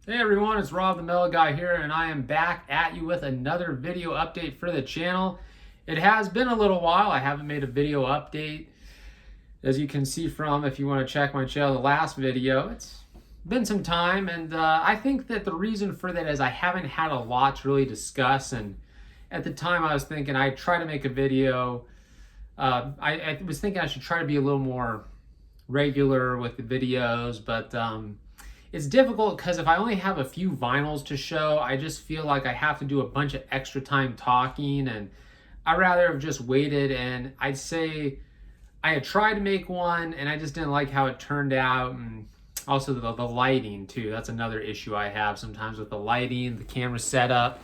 Hey everyone, it's Rob the Mellow Guy here, and I am back at you with another video update for the channel. It has been a little while. I haven't made a video update. As you can see from, if you want to check my channel, the last video, it's been some time, and I think that the reason for that is I haven't had a lot to really discuss, and at the time I was thinking I'd try to make a video. I was thinking I should try to be a little more regular with the videos, but it's difficult because if I only have a few vinyls to show, I just feel like I have to do a bunch of extra time talking, and I'd rather have just waited. And I'd say I had tried to make one and I just didn't like how it turned out, and also the lighting too. That's another issue I have sometimes with the lighting, the camera setup.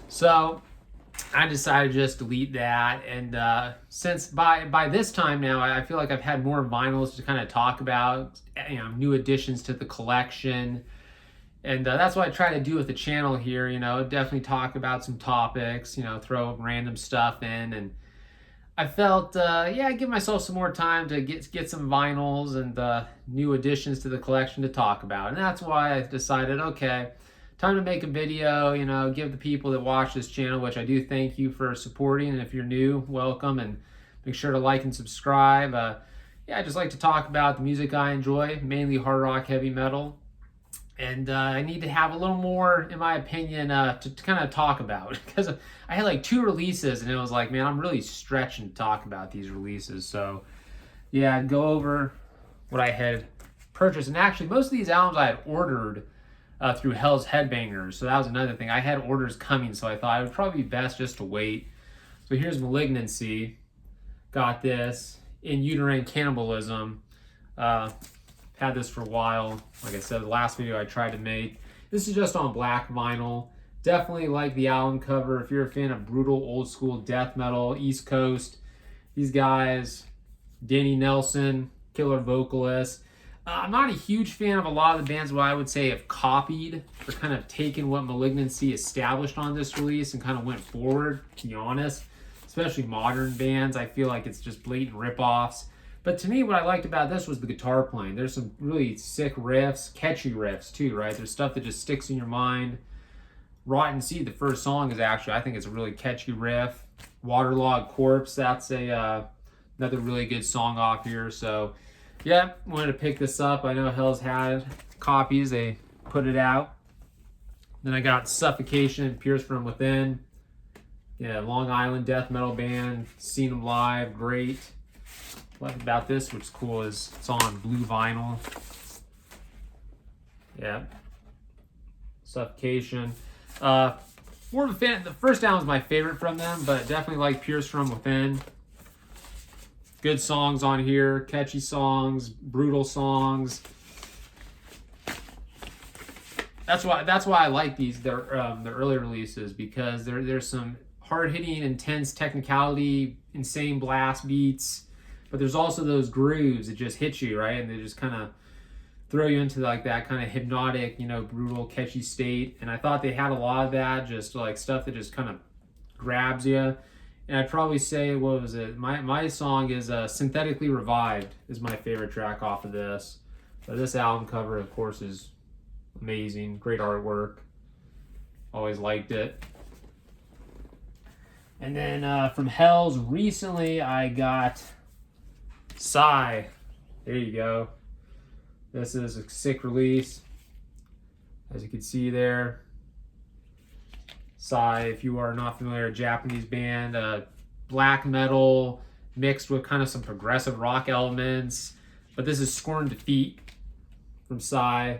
So I decided to just delete that, and since by this time now, I feel like I've had more vinyls to kind of talk about, new additions to the collection, and that's what I try to do with the channel here. Definitely talk about some topics, throw random stuff in, and I felt, give myself some more time to get some vinyls and new additions to the collection to talk about, and that's why I decided, okay, time to make a video, give the people that watch this channel, which I do thank you for supporting, and if you're new, welcome, and make sure to like and subscribe. I just like to talk about the music I enjoy, mainly hard rock, heavy metal, and I need to have a little more, in my opinion, to kind of talk about, because I had like 2 releases, and it was like, man, I'm really stretching to talk about these releases. So yeah, I'd go over what I had purchased, and actually most of these albums I had ordered through Hell's Headbangers. So that was another thing. I had orders coming, so I thought it would probably be best just to wait. So here's Malignancy. Got this. In Uterine Cannibalism. Had this for a while. Like I said, the last video I tried to make. This is just on black vinyl. Definitely like the album cover. If you're a fan of brutal, old school death metal, East Coast, these guys, Danny Nelson, killer vocalist. I'm not a huge fan of a lot of the bands what I would say have copied or kind of taken what Malignancy established on this release and kind of went forward, to be honest. Especially modern bands, I feel like it's just blatant rip-offs. But to me, what I liked about this was the guitar playing. There's some really sick riffs, catchy riffs too, right? There's stuff that just sticks in your mind. Rotten Seed, the first song, is actually, I think it's a really catchy riff. Waterlogged Corpse, that's another really good song off here. So yeah, wanted to pick this up. I know Hell's had copies. They put it out. Then I got Suffocation, Pierce from Within. Yeah, Long Island death metal band. Seen them live. Great. What about this, which is cool, is it's on blue vinyl. Yeah. Suffocation. More of a fan. The first album was my favorite from them, but definitely like Pierce from Within. Good songs on here, catchy songs, brutal songs. That's why I like their early releases, because there's some hard-hitting, intense technicality, insane blast beats, but there's also those grooves that just hit you, right? And they just kind of throw you into like that kind of hypnotic, brutal, catchy state. And I thought they had a lot of that, just like stuff that just kind of grabs you. And I'd probably say, what was it? My song is Synthetically Revived is my favorite track off of this. But this album cover, of course, is amazing. Great artwork. Always liked it. And then from Hell's, recently I got Sigh. There you go. This is a sick release. As you can see there. Sigh, if you are not familiar, a Japanese band, black metal mixed with kind of some progressive rock elements. But this is Scorn Defeat from Sigh.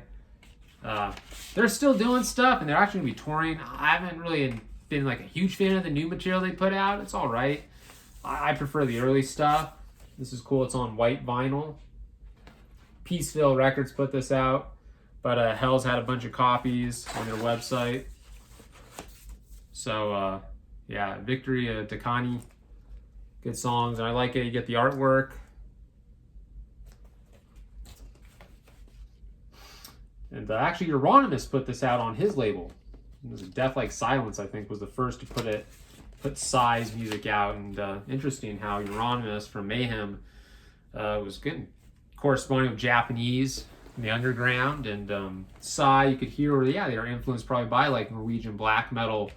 They're still doing stuff, and they're actually going to be touring. I haven't really been like a huge fan of the new material they put out. It's all right. I prefer the early stuff. This is cool. It's on white vinyl. Peaceville Records put this out, but Hell's had a bunch of copies on their website. So, Victory Takani, good songs, and I like it. You get the artwork. And actually, Euronymous put this out on his label. It was Death Like Silence, I think, was the first to put Sigh's music out. And interesting how Euronymous from Mayhem was good, corresponding with Japanese in the underground, and Psy, you could hear, yeah, they were influenced probably by like Norwegian black metal,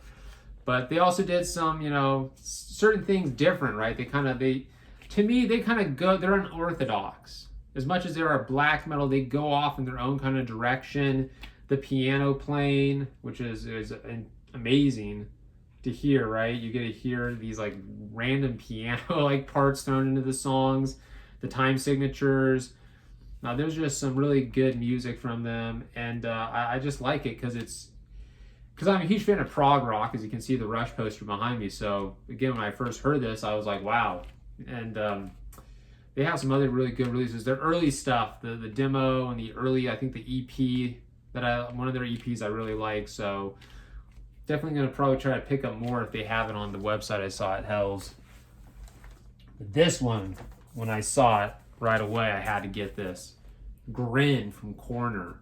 but they also did some, you know, certain things different, right? To me, they kind of go, they're unorthodox. As much as they are black metal, they go off in their own kind of direction. The piano playing, which is amazing to hear, right? You get to hear these like random piano like parts thrown into the songs, the time signatures. Now there's just some really good music from them, and I just like it because I'm a huge fan of prog rock, as you can see the Rush poster behind me. So again, when I first heard this, I was like, wow. And they have some other really good releases. Their early stuff, the demo and the early, I think the EP one of their EPs I really like. So definitely gonna probably try to pick up more if they have it on the website I saw at Hell's. But this one, when I saw it right away, I had to get this. Grin from Coroner.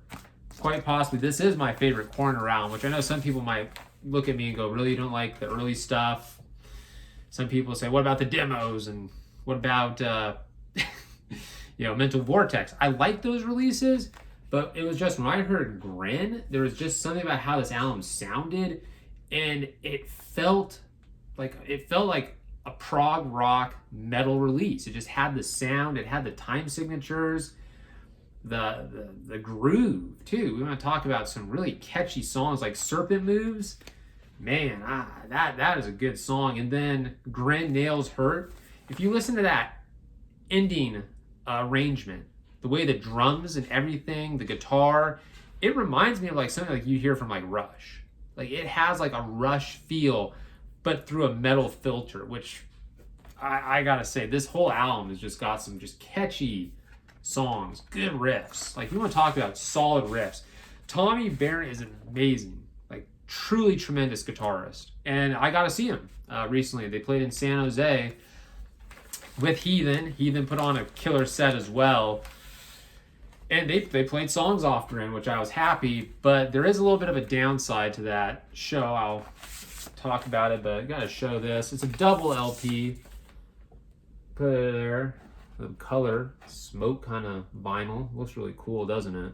Quite possibly, this is my favorite Coroner album, which I know some people might look at me and go, really, you don't like the early stuff? Some people say, what about the demos? And what about, Mental Vortex? I like those releases, but it was just when I heard Grin, there was just something about how this album sounded, and it felt like a prog rock metal release. It just had the sound, it had the time signatures, the groove too. We want to talk about some really catchy songs like Serpent Moves. Man, that is a good song. And then Grin Nails Hurt. If you listen to that ending arrangement, the way the drums and everything, the guitar, it reminds me of like something like you hear from like Rush. Like it has like a Rush feel, but through a metal filter, which I gotta say, this whole album has just got some just catchy songs, good riffs. Like, you want to talk about solid riffs. Tommy Barron is an amazing, like, truly tremendous guitarist. And I got to see him recently. They played in San Jose with Heathen. Heathen put on a killer set as well. And they played songs off Grin, which I was happy. But there is a little bit of a downside to that show. I'll talk about it, but I got to show this. It's a double LP. Put it there. The color, smoke kind of vinyl. Looks really cool, doesn't it?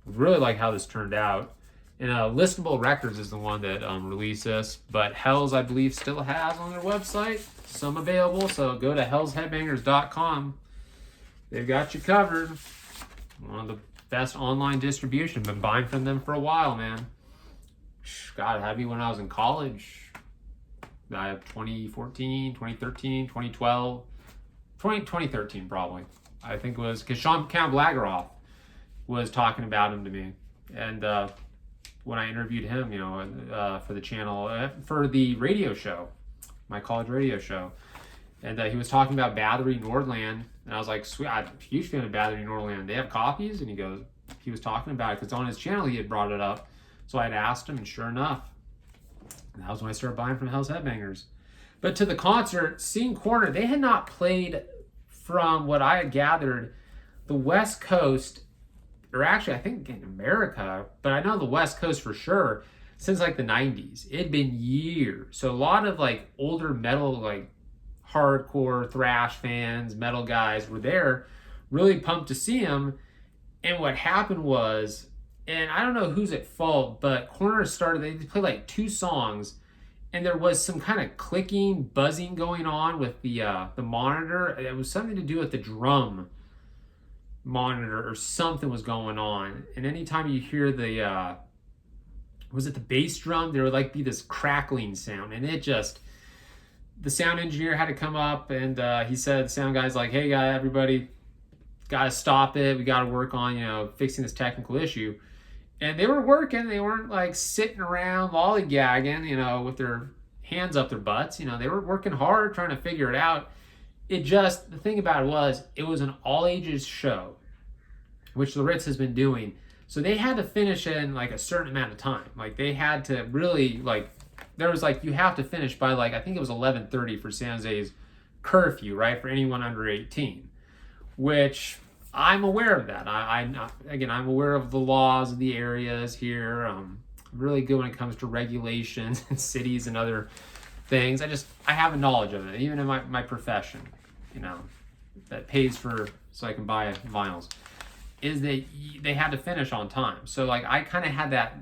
Really like how this turned out. And Listable Records is the one that released this, but Hell's, I believe, still has on their website some available. So go to hellsheadbangers.com. They've got you covered. One of the best online distribution. Been buying from them for a while, man. God, had me when I was in college. 2014, 2013, 2012. 2013 probably. I think it was because Count Blageroff was talking about him to me. And when I interviewed him, for the channel, for the radio show, my college radio show. And he was talking about Battery Nordland. And I was like, sweet, I'm a huge fan of Battery Nordland. They have copies? And he was talking about it because on his channel he had brought it up. So I had asked him, and sure enough, that was when I started buying from Hell's Headbangers. But to the concert, seeing Coroner, they had not played, from what I had gathered, the West Coast, or actually I think in America, but I know the West Coast for sure, since like the 90s. It had been years. So a lot of like older metal, like hardcore thrash fans, metal guys were there, really pumped to see him. And what happened was, and I don't know who's at fault, but Coroner started, they played like 2 songs, and there was some kind of clicking, buzzing going on with the monitor. It was something to do with the drum monitor or something was going on. And anytime you hear the, was it the bass drum? There would like be this crackling sound, and it just, the sound engineer had to come up, and he said, the sound guy's like, hey guy, everybody, got to stop it. We got to work on, fixing this technical issue. And they were working. They weren't like sitting around lollygagging, with their hands up their butts. They were working hard trying to figure it out. The thing about it was an all ages show, which the Ritz has been doing. So they had to finish in like a certain amount of time. Like they had to really there was you have to finish by I think it was 11:30 for San Jose's curfew, right? For anyone under 18, which I'm aware of that. I'm aware of the laws of the areas here. I'm really good when it comes to regulations and cities and other things. I have a knowledge of it, even in my profession, that pays so I can buy vinyls. is that they had to finish on time. So like I kind of had that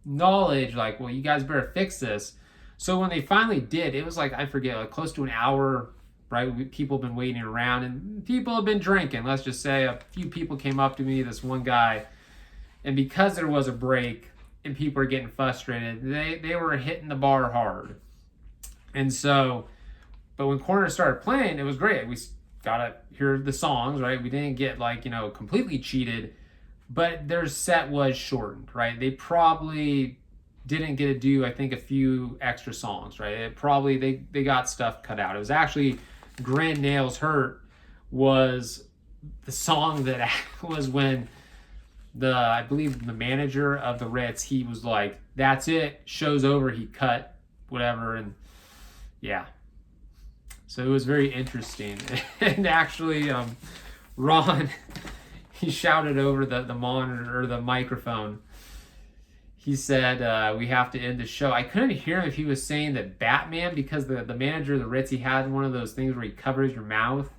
knowledge, like, well, you guys better fix this. So when they finally did, it was like, I forget, like close to an hour, right? People have been waiting around and people have been drinking. Let's just say a few people came up to me, this one guy, and because there was a break and people were getting frustrated, they were hitting the bar hard. And so, but when Coroner started playing, it was great. We got to hear the songs, right? We didn't get like, completely cheated, but their set was shortened, right? They probably didn't get to do, I think, a few extra songs, right? It probably, they got stuff cut out. It was actually Grand Nails Hurt was the song that was when I believe the manager of the Ritz, he was like, that's it, show's over, he cut whatever, and yeah. So it was very interesting. And actually, Ron, he shouted over the monitor or the microphone. He said, we have to end the show. I couldn't hear him if he was saying that Batman, because the manager of the Ritz, he had one of those things where he covers your mouth.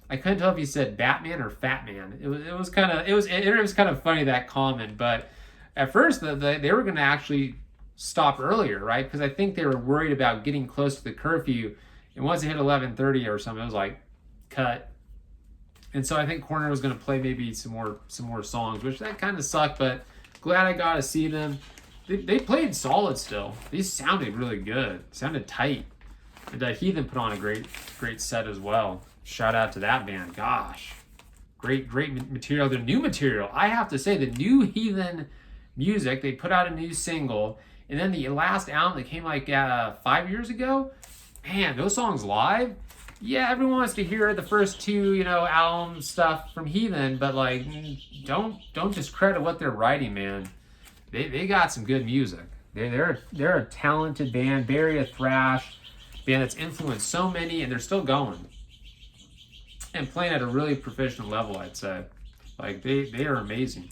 I couldn't tell if he said Batman or Fat Man. It was kind of funny, that comment. But at first, they were going to actually stop earlier, right? Because I think they were worried about getting close to the curfew. And once it hit 11:30 or something, it was like cut. And so I think Coroner was going to play maybe some more songs, which that kind of sucked. But glad I got to see them. They played solid still. These sounded really good. Sounded tight. And Heathen put on a great set as well. Shout out to that band. Gosh, great material. Their new material, I have to say, the new Heathen music. They put out a new single, and then the last album that came like 5 years ago. Man, those songs live. Yeah, everyone wants to hear the first two, album stuff from Heathen, but like, don't discredit what they're writing, man. They got some good music. They're a talented band, very a thrash band that's influenced so many, and they're still going and playing at a really professional level, I'd say. Like they are amazing.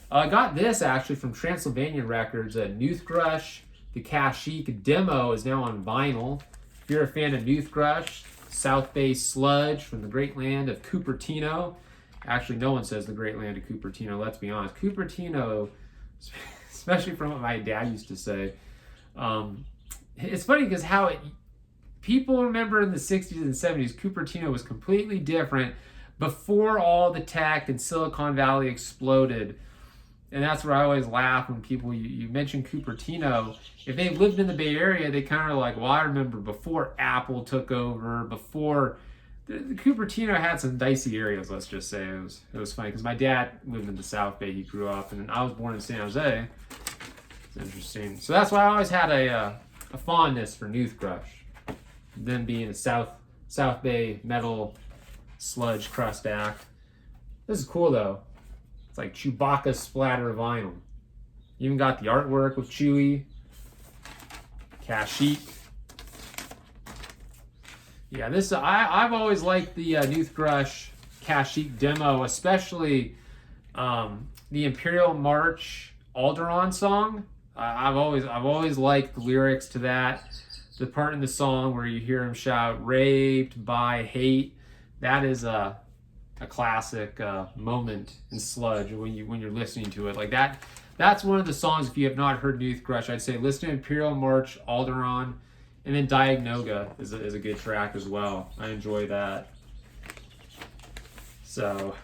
I got this actually from Transylvania Records. Noothgrush, the Kashyyyk demo is now on vinyl. If you're a fan of Noothgrush, South Bay sludge from the great land of Cupertino. Actually, no one says the great land of Cupertino, let's be honest. Cupertino, especially from what my dad used to say. It's funny because people remember in the 60s and 70s, Cupertino was completely different before all the tech and Silicon Valley exploded. And that's where I always laugh when people, you mention Cupertino. If they've lived in the Bay Area, they kind of like, well, I remember before Apple took over, before the Cupertino had some dicey areas, let's just say. It was funny because my dad lived in the South Bay. He grew up, and I was born in San Jose. It's interesting. So that's why I always had a fondness for Noothgrush. Them being a South Bay metal sludge crust act. This is cool though. It's like Chewbacca splatter vinyl. Even got the artwork with Chewie. Kashyyyk. Yeah, I've always liked the Noothgrush Kashyyyk demo, especially the Imperial March Alderaan song. I've always liked the lyrics to that. The part in the song where you hear him shout "raped by hate," that is a classic moment in sludge when you're listening to it like that. That's one of the songs. If you have not heard Noothgrush, I'd say listen to Imperial March Alderaan, and then Diagnoga is a good track as well. I enjoy that. So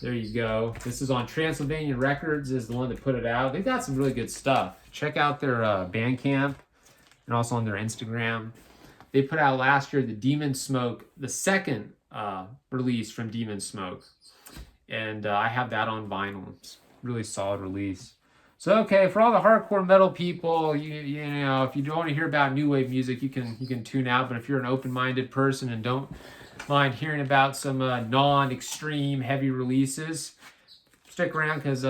there you go. This is on Transylvania Records, is the one that put it out. They've got some really good stuff. Check out their Bandcamp and also on their Instagram. They put out last year the Demon Smoke, the second release from Demon Smoke. And I have that on vinyl. It's a really solid release. So, okay, for all the hardcore metal people, you know, if you don't want to hear about new wave music, you can tune out. But if you're an open-minded person and don't mind hearing about some non-extreme heavy releases, stick around because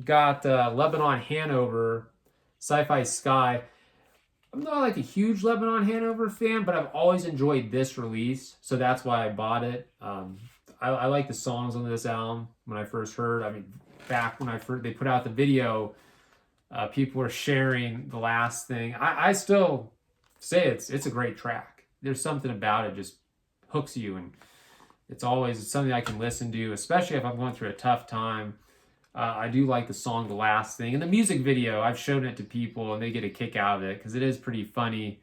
got Lebanon Hanover, Sci-Fi Sky. I'm not like a huge Lebanon Hanover fan, but I've always enjoyed this release, so that's why I bought it. I like the songs on this album when I first heard. I mean, back when they put out the video, people were sharing the last thing. I still say it's a great track. There's something about it just hooks you, and It's something I can listen to, especially if I'm going through a tough time. I do like the song The Last Thing. And the music video, I've shown it to people and they get a kick out of it because it is pretty funny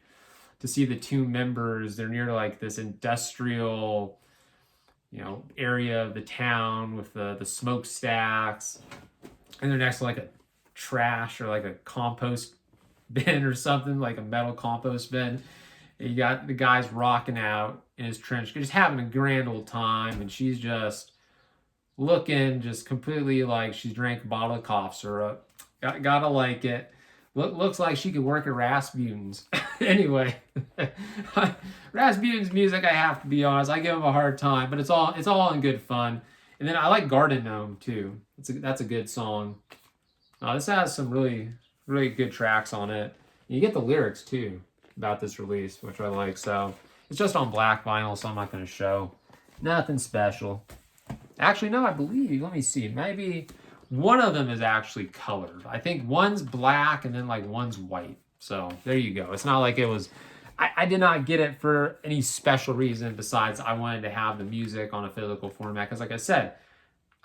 to see the two members. They're near like this industrial, area of the town with the smokestacks. And they're next to like a trash or like a compost bin or something, like a metal compost bin. And you got the guy's rocking out in his trench, just having a grand old time. And she's just looking just completely like she's drank a bottle of cough syrup. Gotta like it. Looks like she could work at Rasputin's. Anyway, Rasputin's music, I have to be honest, I give him a hard time, but it's all in good fun. And then I like Garden Gnome too. That's a good song. This has some really, really good tracks on it. And you get the lyrics too about this release, which I like. So it's just on black vinyl, so I'm not going to show. Nothing special. Actually, no, I believe, let me see, maybe one of them is actually colored. I think one's black and then like one's white. So there you go. It's not like it was, I did not get it for any special reason besides I wanted to have the music on a physical format. Because like I said,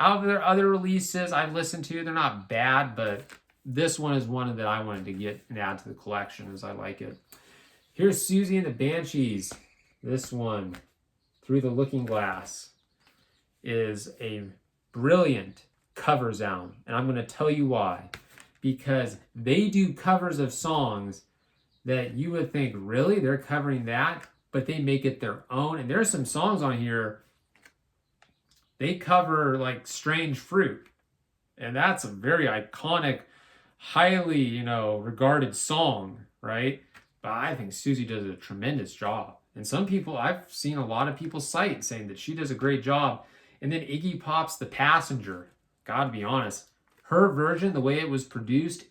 out of their other releases I've listened to, they're not bad, but this one is one that I wanted to get and add to the collection as I like it. Here's Susie and the Banshees. This one, Through the Looking Glass, is a brilliant covers album, and I'm going to tell you why. Because they do covers of songs that you would think, really, they're covering that, but they make it their own. And there's some songs on here they cover like Strange Fruit, and that's a very iconic, highly regarded song, right? But I think Susie does a tremendous job, and some people, I've seen a lot of people cite saying that she does a great job. And then Iggy Pop's The Passenger. Gotta be honest, her version, the way it was produced,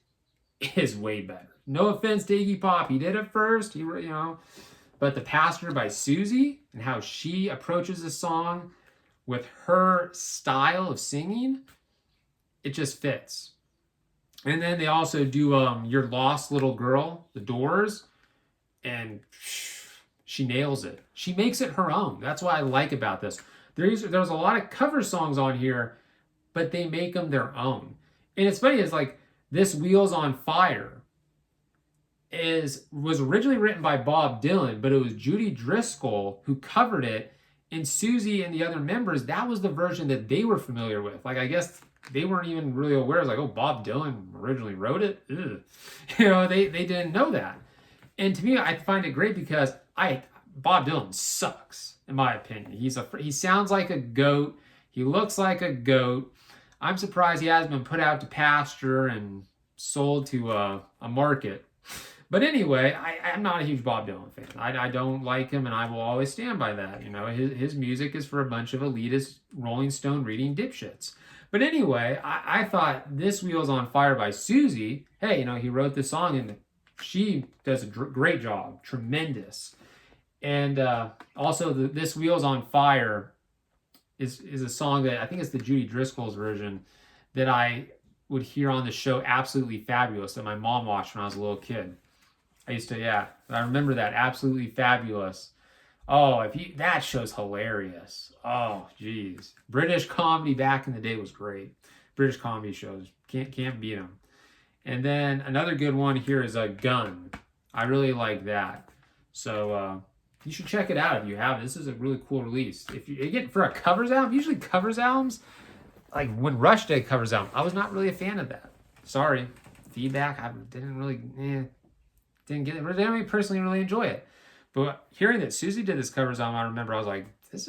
is way better. No offense to Iggy Pop, he did it first, but The Passenger by Susie and how she approaches the song with her style of singing, it just fits. And then they also do Your Lost Little Girl, The Doors, and she nails it. She makes it her own. That's what I like about this. There's a lot of cover songs on here, but they make them their own. And it's funny, it's like This Wheel's on Fire was originally written by Bob Dylan, but it was Judy Driscoll who covered it, and Susie and the other members, that was the version that they were familiar with. Like, I guess they weren't even really aware. It's like, oh, Bob Dylan originally wrote it? Ugh. They didn't know that. And to me, I find it great because Bob Dylan sucks, in my opinion. He sounds like a goat. He looks like a goat. I'm surprised he hasn't been put out to pasture and sold to a market. But anyway, I'm not a huge Bob Dylan fan. I don't like him, and I will always stand by that. His music is for a bunch of elitist Rolling Stone reading dipshits. But anyway, I thought This Wheel's on Fire by Susie, hey, he wrote this song, and she does a great job. Tremendous. And also, This Wheel's on Fire is a song that I think it's the Judy Driscoll's version that I would hear on the show Absolutely Fabulous that my mom watched when I was a little kid. I remember that, Absolutely Fabulous. Oh, that show's hilarious. Oh, geez. British comedy back in the day was great. British comedy shows, can't beat them. And then another good one here is a Gun. I really like that. So you should check it out if you haven't. This is a really cool release. If you get for a covers album, usually covers albums, like when Rush did covers album, I was not really a fan of that. Sorry, feedback. I didn't really personally really enjoy it. But hearing that Susie did this covers album, I remember I was like, this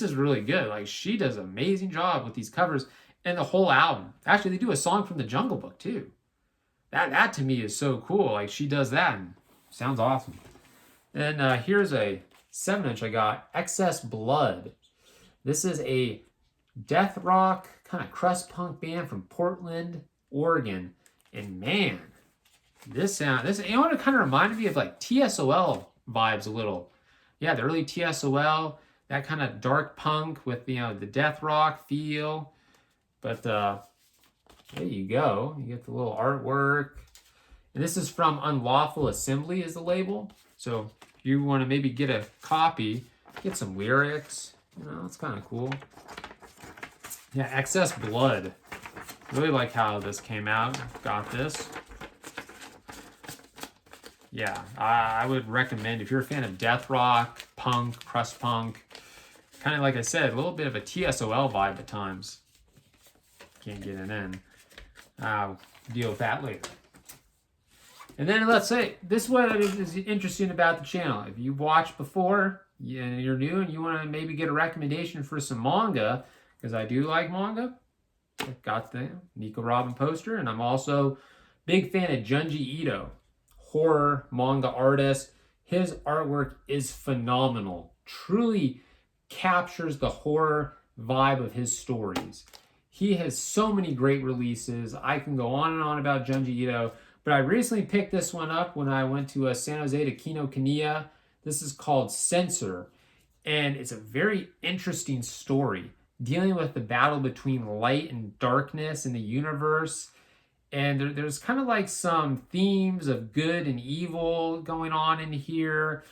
is really good. Like, she does an amazing job with these covers and the whole album. Actually, they do a song from the Jungle Book too. That to me is so cool. Like, she does that and sounds awesome. And here's a 7-inch I got, Excess Blood. This is a death rock kind of crust punk band from Portland, Oregon. And man, it kind of reminded me of like TSOL vibes a little. Yeah, the early TSOL, that kind of dark punk with the death rock feel. But there you go. You get the little artwork. And this is from Unlawful Assembly is the label. So if you want to maybe get a copy, get some lyrics, You know, it's kind of cool. Yeah, Excess Blood. Really like how this came out. Got this. Yeah, I would recommend if you're a fan of death rock, punk, crust punk, kind of like I said, a little bit of a TSOL vibe at times. Can't get it in. I'll deal with that later. And then let's say, this is what is interesting about the channel. If you've watched before and you're new and you want to maybe get a recommendation for some manga, because I do like manga. I've got the Nico Robin poster, and I'm also a big fan of Junji Ito, horror manga artist. His artwork is phenomenal. Truly captures the horror vibe of his stories. He has so many great releases. I can go on and on about Junji Ito, but I recently picked this one up when I went to San Jose to Kinokuniya. This is called Censor, and it's a very interesting story dealing with the battle between light and darkness in the universe. And there's kind of like some themes of good and evil going on in here.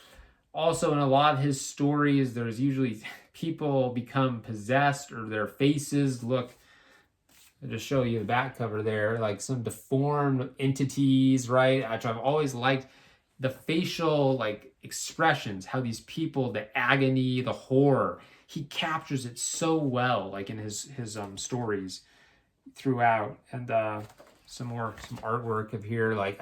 Also, in a lot of his stories, there's usually people become possessed or their faces look, I'll just show you the back cover there, like some deformed entities, right? Which I've always liked the facial like expressions, how these people, the agony, the horror, he captures it so well, like in his stories throughout. And some artwork of here, like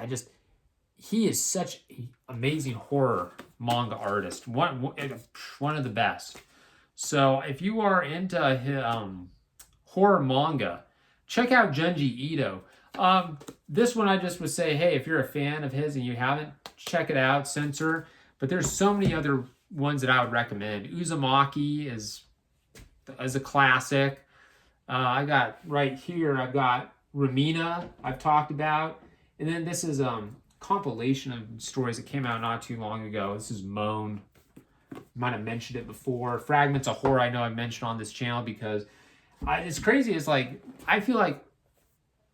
he is such an amazing horror manga artist, one of the best. So if you are into horror manga, check out Junji Ito. This one I just would say, hey, if you're a fan of his and you haven't, check it out, Censor. But there's so many other ones that I would recommend. Uzumaki is a classic. I got right here, I've got Ramina, I've talked about. And then this is compilation of stories that came out not too long ago. This is Moan. Might have mentioned it before. Fragments of Horror, I know I mentioned on this channel because it's crazy. It's like, I feel like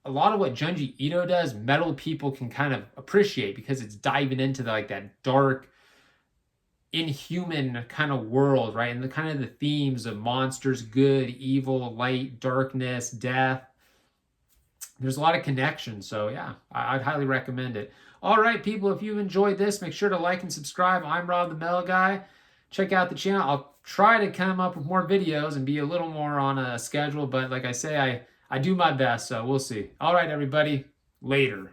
a lot of what Junji Ito does, metal people can kind of appreciate because it's diving into like that dark, inhuman kind of world, right? And the kind of the themes of monsters, good, evil, light, darkness, death. There's a lot of connections. So yeah, I'd highly recommend it. All right, people, if you've enjoyed this, make sure to like and subscribe. I'm Rob the Metal Guy. Check out the channel. I'll try to come up with more videos and be a little more on a schedule, but like I say, I do my best, so we'll see. All right, everybody, later.